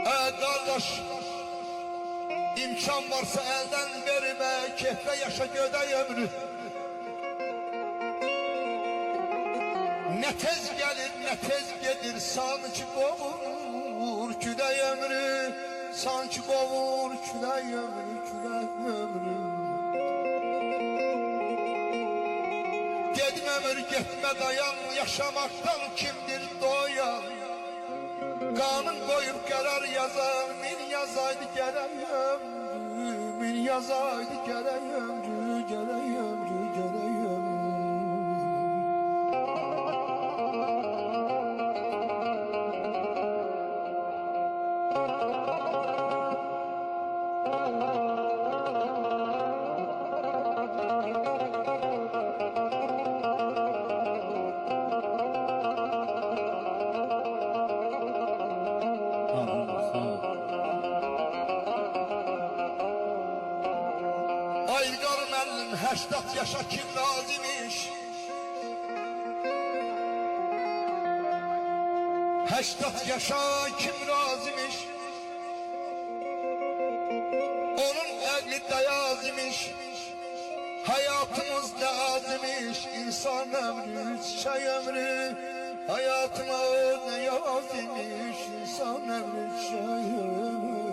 Kardeş, imkan varsa elden verme, keyfe yaşa göday ömrü. Ne tez gelir ne tez gelir, sanki kovur küley ömrü. Sanki kovur küley ömrü, küley ömrü. Gitme ömür gitme dayan, yaşamaktan kimdir doyan? Kanun koyup karar yazar, min yazaydı gerek ömrü, min yazaydı gerek ömrü, gerek ömrü, gerek ömrü. Aydar müəllim 80 yaşa kim razimiş? 80 yaşa kim razimiş? Onun əqli dayazimiş. Hayatımız ne azimiş? İnsan ömrü, çiçek ömrü. Hayatımız ne yazimiş? İnsan ömrü, çiçek ömrü.